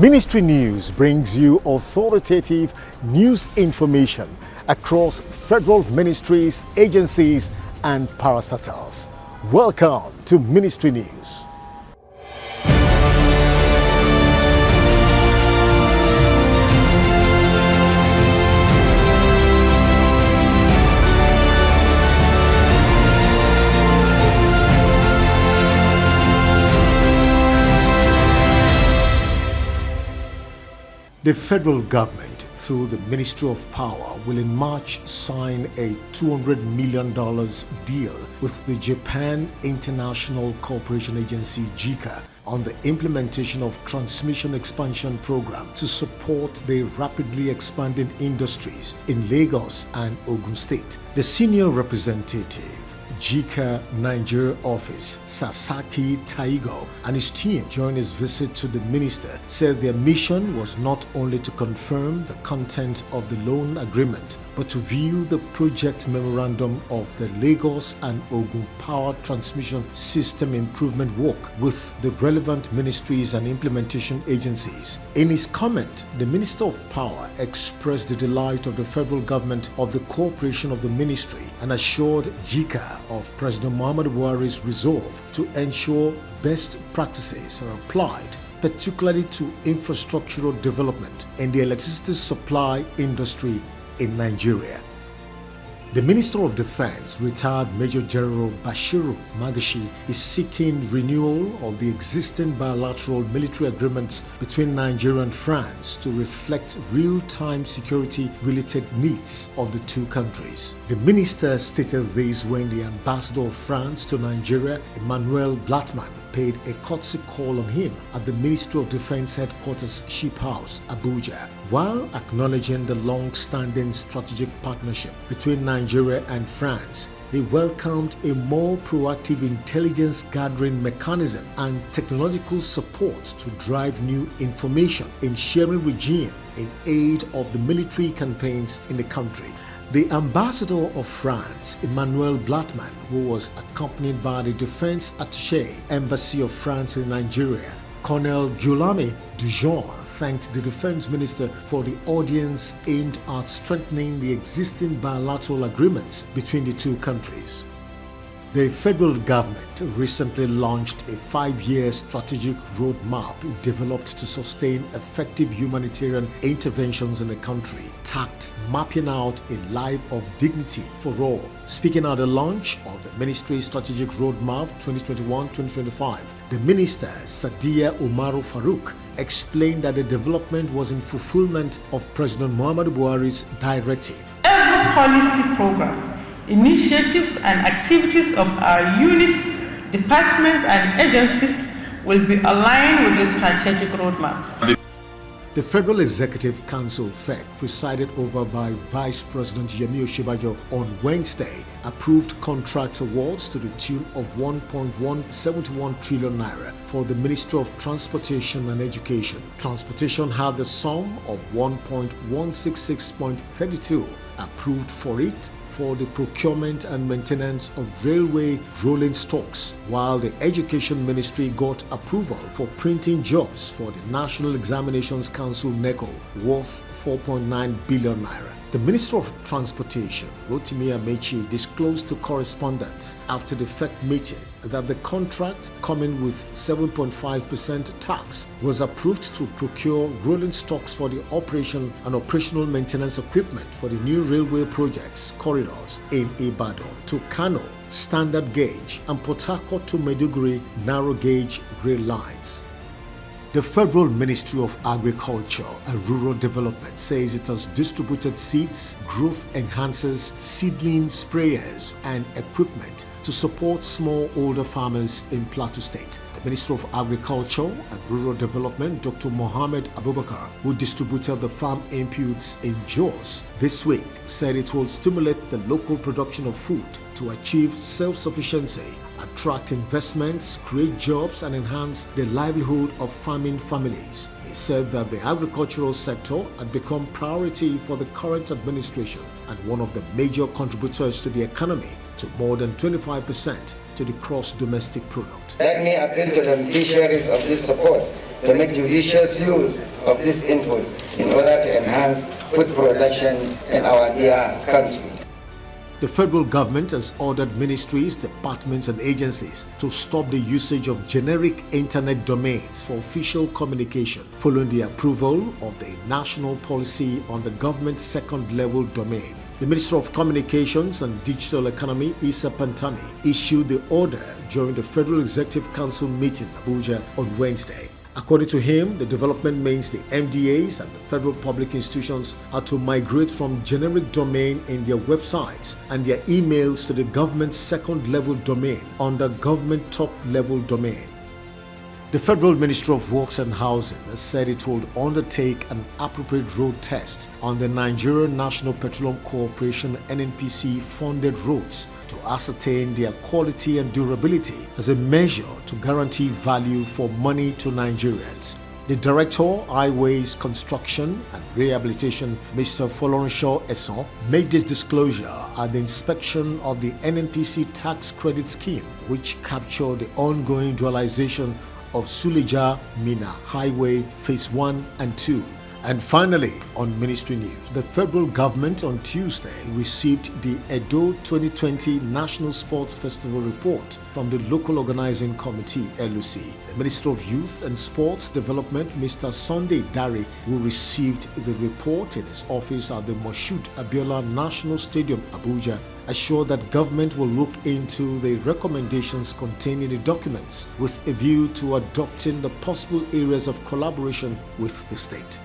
Ministry News brings you authoritative news information across federal ministries, agencies, and parastatals. Welcome to Ministry News. The federal government, through the Ministry of Power, will in March sign a $200 million deal with the Japan International Cooperation Agency (JICA) on the implementation of transmission expansion program to support the rapidly expanding industries in Lagos and Ogun State. The senior representative, JICA Nigeria office, Sasaki Taigo, and his team during his visit to the minister said their mission was not only to confirm the content of the loan agreement, but to view the project memorandum of the Lagos and Ogun Power Transmission System Improvement work with the relevant ministries and implementation agencies. In his comment, the Minister of Power expressed the delight of the federal government of the cooperation of the ministry and assured JICA of President Muhammadu Buhari's resolve to ensure best practices are applied, particularly to infrastructural development in the electricity supply industry in Nigeria. The Minister of Defense, retired Major General Bashiru Magashi, is seeking renewal of the existing bilateral military agreements between Nigeria and France to reflect real-time security-related needs of the two countries. The minister stated this when the Ambassador of France to Nigeria, Emmanuel Blattman, paid a courtesy call on him at the Ministry of Defense Headquarters Ship House, Abuja. While acknowledging the long-standing strategic partnership between Nigeria and France, he welcomed a more proactive intelligence gathering mechanism and technological support to drive new information in sharing regime in aid of the military campaigns in the country. The Ambassador of France, Emmanuel Blattman, who was accompanied by the Defense Attaché, Embassy of France in Nigeria, Colonel Guillaume Dujon, thanked the Defense Minister for the audience aimed at strengthening the existing bilateral agreements between the two countries. The federal government recently launched a 5-year strategic roadmap developed to sustain effective humanitarian interventions in the country, tagged Mapping Out a Life of Dignity for All. Speaking at the launch of the Ministry's Strategic Roadmap 2021-2025, the Minister, Sadiya Umaru Farouk, explained that the development was in fulfillment of President Muhammadu Buhari's directive. Every policy program, initiatives and activities of our units, departments and agencies will be aligned with the strategic roadmap. The Federal Executive Council (FEC), presided over by Vice President Yemi Osinbajo on Wednesday, approved contract awards to the tune of 1.171 trillion naira for the Ministry of Transportation and Education. Transportation had the sum of 1.166.32 approved for it for the procurement and maintenance of railway rolling stocks, while the Education Ministry got approval for printing jobs for the National Examinations Council (NECO) worth 4.9 billion naira. The Minister of Transportation, Rotimi Amechi, disclosed to correspondents after the FEC meeting that the contract, coming with 7.5% tax, was approved to procure rolling stocks for the operation and operational maintenance equipment for the new railway projects corridors in Ibadan to Kano, standard gauge, and Port Harcourt to Maiduguri narrow gauge rail lines. The Federal Ministry of Agriculture and Rural Development says it has distributed seeds, growth enhancers, seedling sprayers, and equipment to support smallholder farmers in Plateau State. The Minister of Agriculture and Rural Development, Dr. Mohammed Abubakar, who distributed the farm inputs in Jos this week, said it will stimulate the local production of food to achieve self-sufficiency, attract investments, create jobs, and enhance the livelihood of farming families. He said that the agricultural sector had become priority for the current administration and one of the major contributors to the economy, to more than 25% to the gross domestic product. Let me appeal to the beneficiaries of this support to make judicious use of this input in order to enhance food production in our dear country. The federal government has ordered ministries, departments, and agencies to stop the usage of generic internet domains for official communication, following the approval of the National Policy on the Government's Second-Level Domain. The Minister of Communications and Digital Economy, Issa Pantami, issued the order during the Federal Executive Council meeting in Abuja on Wednesday. According to him, the development means the MDAs and the federal public institutions are to migrate from generic domain in their websites and their emails to the government's second-level domain under government top-level domain. The Federal Ministry of Works and Housing has said it will undertake an appropriate road test on the Nigerian National Petroleum Corporation (NNPC) funded roads to ascertain their quality and durability as a measure to guarantee value for money to Nigerians. The Director, Highways, Construction and Rehabilitation, Mr. Folorenshaw Esson, made this disclosure at the inspection of the NNPC tax credit scheme, which captured the ongoing dualization of Suleja Mina Highway Phase 1 and 2. And finally, on Ministry News, the federal government on Tuesday received the Edo 2020 National Sports Festival report from the Local Organizing Committee, LOC. The Minister of Youth and Sports Development, Mr. Sunday Dare, who received the report in his office at the Moshood Abiola National Stadium, Abuja, assured that government will look into the recommendations contained in the documents with a view to adopting the possible areas of collaboration with the state.